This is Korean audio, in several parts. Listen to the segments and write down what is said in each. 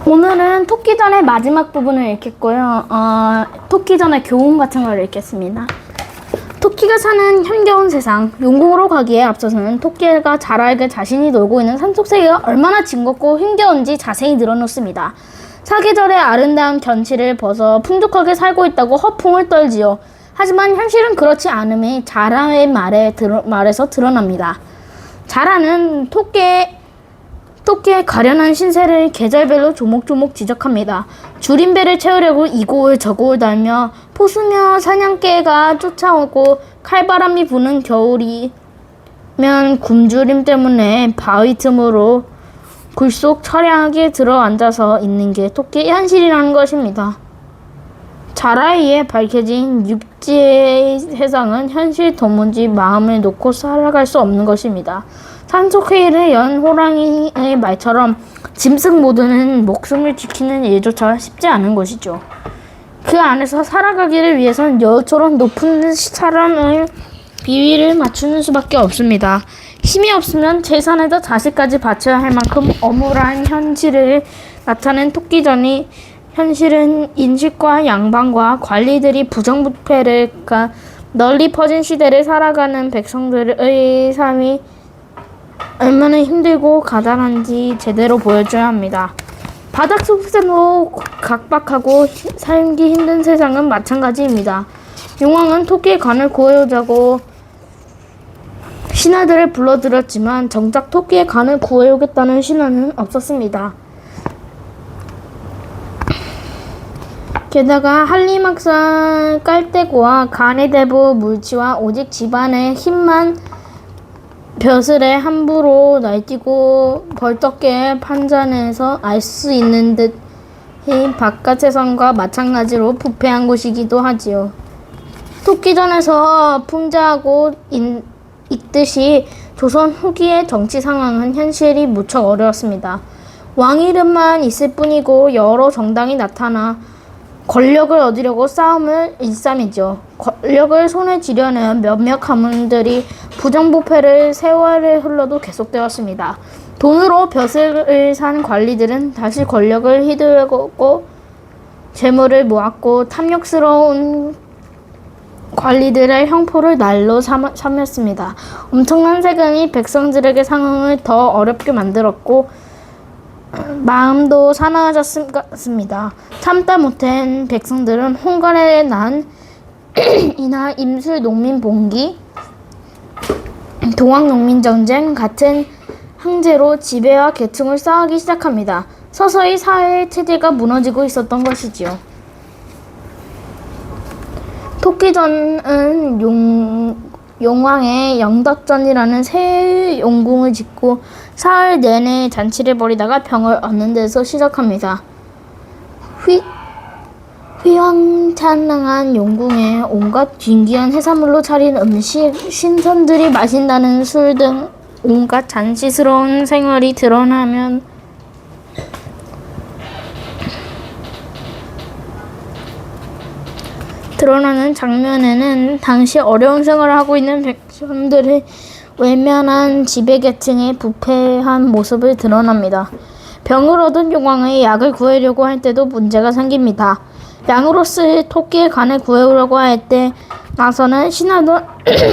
오늘은 토끼전의 마지막 부분을 읽겠고요. 토끼전의 교훈 같은 걸 읽겠습니다. 토끼가 사는 힘겨운 세상, 용궁으로 가기에 앞서서는 토끼가 잘 알게 자신이 놀고 있는 산속세계가 얼마나 즐겁고 힘겨운지 자세히 늘어놓습니다. 사계절의 아름다운 견치를 벗어 풍족하게 살고 있다고 허풍을 떨지요. 하지만 현실은 그렇지 않음이 자라의 말에서 드러납니다. 자라는 토끼의 가련한 신세를 계절별로 조목조목 지적합니다. 줄임배를 채우려고 이곳 저곳 달며 포수며 사냥개가 쫓아오고 칼바람이 부는 겨울이면 굶주림 때문에 바위 틈으로 굴속 처량하게 들어앉아서 있는 게 토끼의 현실이라는 것입니다. 자라이에 밝혀진 육지의 세상은 현실 도무지 마음을 놓고 살아갈 수 없는 것입니다. 산속회의를 연 호랑이의 말처럼 짐승 모두는 목숨을 지키는 일조차 쉽지 않은 것이죠. 그 안에서 살아가기를 위해선 여우처럼 높은 사람의 비위를 맞추는 수밖에 없습니다. 힘이 없으면 재산에다 자식까지 바쳐야 할 만큼 엄울한 현실을 나타낸 토끼전이 현실은 인식과 양반과 관리들이 부정부패를 널리 퍼진 시대를 살아가는 백성들의 삶이 얼마나 힘들고 가난한지 제대로 보여줘야 합니다. 바닥 속에서도 각박하고 살기 힘든 세상은 마찬가지입니다. 용왕은 토끼의 간을 구해오자고 신하들을 불러들였지만 정작 토끼의 간을 구해오겠다는 신하는 없었습니다. 게다가 한리막산 깔대고와 간의 대부 물치와 오직 집안의 힘만 벼슬에 함부로 날뛰고 벌떡게 판단해서 알 수 있는 듯이 바깥 세상과 마찬가지로 부패한 곳이기도 하지요. 토끼전에서 풍자하고 있듯이 조선 후기의 정치 상황은 현실이 무척 어려웠습니다. 왕 이름만 있을 뿐이고 여러 정당이 나타나 권력을 얻으려고 싸움을 일삼이죠. 권력을 손에 쥐려는 몇몇 가문들이 부정부패를 세월을 흘러도 계속되었습니다. 돈으로 벼슬을 산 관리들은 다시 권력을 휘두르고 재물을 모았고 탐욕스러운 관리들의 형포를 날로 삼았습니다. 엄청난 세금이 백성들에게 상황을 더 어렵게 만들었고 마음도 사나워졌습니다. 참다 못한 백성들은 홍갈의 난 이나 임술 농민 봉기, 동학 농민 전쟁 같은 항제로 지배와 계층을 쌓기 시작합니다. 서서히 사회 체제가 무너지고 있었던 것이지요. 토끼전은 용왕의 영덕전이라는 새 용궁을 짓고 사흘 내내 잔치를 벌이다가 병을 얻는 데서 시작합니다. 휘황찬란한 용궁에 온갖 진귀한 해산물로 차린 음식, 신선들이 마신다는 술 등 온갖 잔치스러운 생활이 드러나는 장면에는 당시 어려운 생활을 하고 있는 백성들의 외면한 지배계층의 부패한 모습을 드러납니다. 병을 얻은 용왕의 약을 구하려고 할 때도 문제가 생깁니다. 양으로 쓸 토끼의 간을 구해오려고 할 때 나서는 신하도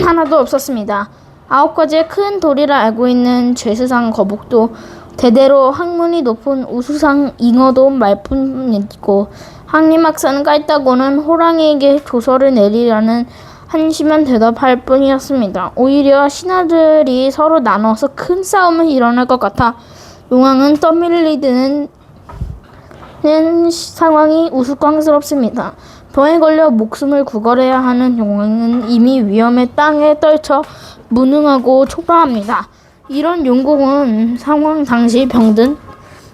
하나도 없었습니다. 9가지의 큰 도리를 알고 있는 죄수상 거북도 대대로 학문이 높은 우수상 잉어도 말뿐이고 한리막산 깔따고는 호랑이에게 조서를 내리라는 한심한 대답할 뿐이었습니다. 오히려 신하들이 서로 나눠서 큰 싸움이 일어날 것 같아 용왕은 떠밀리는 상황이 우스꽝스럽습니다. 병에 걸려 목숨을 구걸해야 하는 용왕은 이미 위험의 땅에 떨쳐 무능하고 초라합니다. 이런 용궁은 상황 당시 병든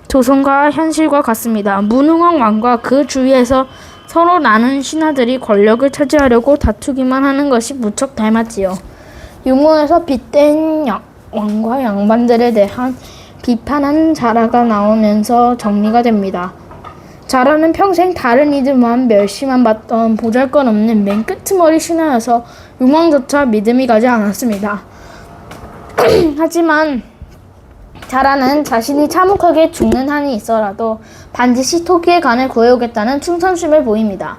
조선과 현실과 같습니다. 무능한 왕과 그 주위에서 서로 나눈 신하들이 권력을 차지하려고 다투기만 하는 것이 무척 닮았지요. 용궁에서 빗댄 왕과 양반들에 대한 비판한 자라가 나오면서 정리가 됩니다. 자라는 평생 다른 이들만 멸시만 받던 보잘것없는 맨 끄트머리 신하여서 용왕조차 믿음이 가지 않았습니다. 하지만 자라는 자신이 참혹하게 죽는 한이 있어라도 반드시 토끼의 간을 구해오겠다는 충성심을 보입니다.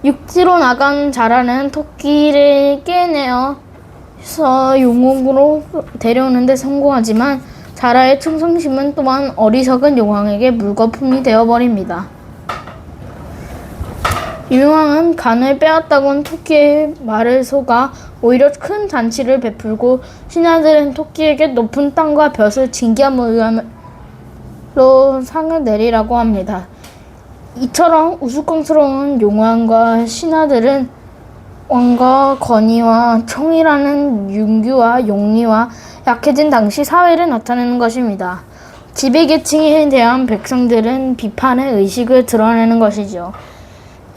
육지로 나간 자라는 토끼를 깨내어서 용궁으로 데려오는 데 성공하지만 자라의 충성심은 또한 어리석은 용왕에게 물거품이 되어버립니다. 용왕은 간을 빼앗다곤 토끼의 말을 속아 오히려 큰 잔치를 베풀고 신하들은 토끼에게 높은 땅과 벼슬 징계함으로 상을 내리라고 합니다. 이처럼 우스꽝스러운 용왕과 신하들은 왕과 권위와 총이라는 윤규와 용리와 약해진 당시 사회를 나타내는 것입니다. 지배계층에 대한 백성들은 비판의 의식을 드러내는 것이죠.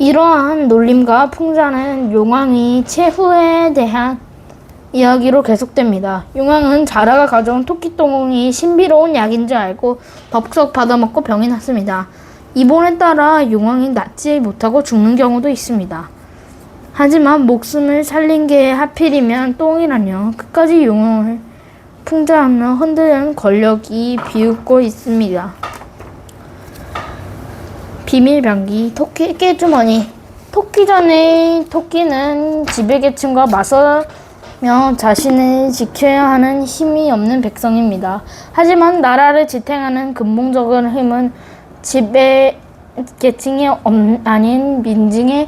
이러한 놀림과 풍자는 용왕이 최후에 대한 이야기로 계속됩니다. 용왕은 자라가 가져온 토끼똥이 신비로운 약인 줄 알고 덥석 받아먹고 병이 났습니다. 이본에 따라 용왕이 낫지 못하고 죽는 경우도 있습니다. 하지만 목숨을 살린 게 하필이면 똥이라뇨. 끝까지 용왕을 풍자하며 흔드는 권력이 비웃고 있습니다. 비밀병기 토끼 깨주머니. 토끼 전에 토끼는 지배계층과 맞서며 자신을 지켜야 하는 힘이 없는 백성입니다. 하지만 나라를 지탱하는 근본적인 힘은 지배계층이 아닌 민중에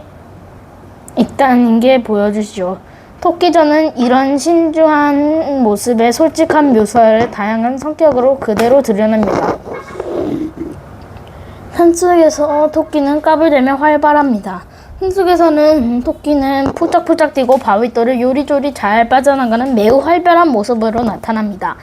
있다는 게 보여주시죠. 토끼전은 이런 신중한 모습의 솔직한 묘사를 다양한 성격으로 그대로 드러냅니다. 산속에서 토끼는 까불대며 활발합니다. 산속에서는 토끼는 폴짝폴짝 뛰고 바위돌을 요리조리 잘 빠져나가는 매우 활발한 모습으로 나타납니다.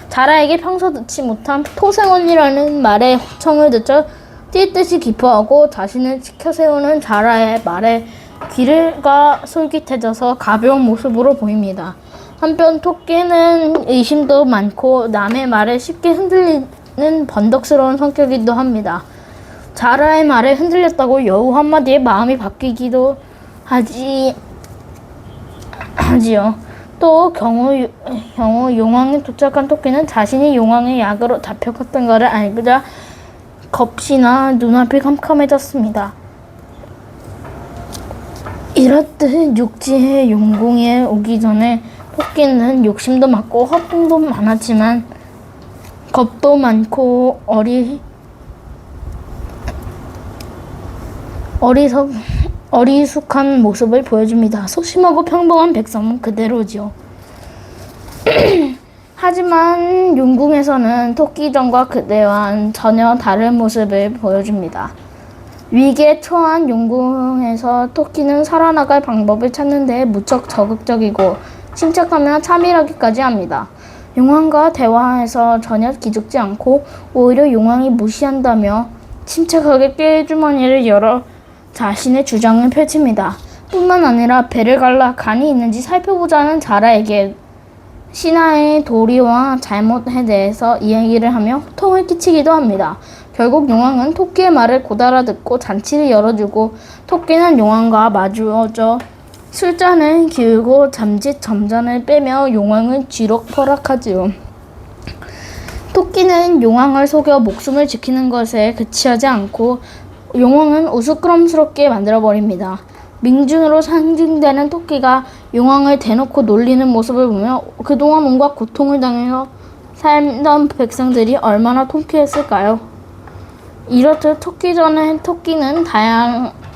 자라에게 평소 듣지 못한 토생언니라는 말에 호청을 듣자 뛸 듯이 기뻐하고 자신을 지켜 세우는 자라의 말에 귀가 솔깃해져서 가벼운 모습으로 보입니다. 한편 토끼는 의심도 많고 남의 말에 쉽게 흔들리는 번덕스러운 성격이기도 합니다. 자라의 말에 흔들렸다고 여우 한마디에 마음이 바뀌기도 하지요. 또 경우 용왕에 도착한 토끼는 자신이 용왕의 약으로 잡혀갔던 것을 알고자 겁이나 눈앞이 캄캄해졌습니다. 이렇듯 육지의 용궁에 오기 전에 토끼는 욕심도 많고 허풍도 많았지만 겁도 많고 어리숙한 모습을 보여줍니다. 소심하고 평범한 백성은 그대로지요. 하지만 용궁에서는 토끼전과 그대와는 전혀 다른 모습을 보여줍니다. 위기에 처한 용궁에서 토끼는 살아나갈 방법을 찾는 데 무척 적극적이고 침착하며 차밀하기까지 합니다. 용왕과 대화에서 전혀 기죽지 않고 오히려 용왕이 무시한다며 침착하게 꾀주머니를 열어 자신의 주장을 펼칩니다. 뿐만 아니라 배를 갈라 간이 있는지 살펴보자는 자라에게 신하의 도리와 잘못에 대해서 이야기를 하며 호통을 끼치기도 합니다. 결국 용왕은 토끼의 말을 곧 알아듣고 잔치를 열어주고 토끼는 용왕과 마주어져 술잔을 기울고 잠짓 점잔을 빼며 용왕을 쥐락펴락하지요. 토끼는 용왕을 속여 목숨을 지키는 것에 그치하지 않고 용왕은 우스꽝스럽게 만들어버립니다. 민중으로 상징되는 토끼가 용왕을 대놓고 놀리는 모습을 보며 그동안 온갖 고통을 당해서 살던 백성들이 얼마나 통쾌했을까요? 이렇듯 토끼전의 토끼는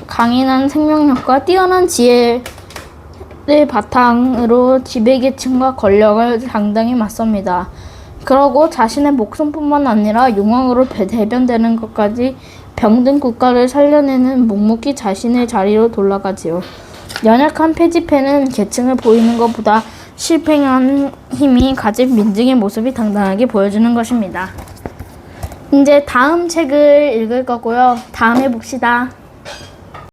강인한 생명력과 뛰어난 지혜를 바탕으로 지배계층과 권력을 당당히 맞섭니다. 그러고 자신의 목숨뿐만 아니라 용왕으로 대변되는 것까지 병든 국가를 살려내는 묵묵히 자신의 자리로 돌아가지요. 연약한 패지패는 계층을 보이는 것보다 실팽한 힘이 가진 민중의 모습이 당당하게 보여주는 것입니다. 이제 다음 책을 읽을 거고요. 다음에 봅시다.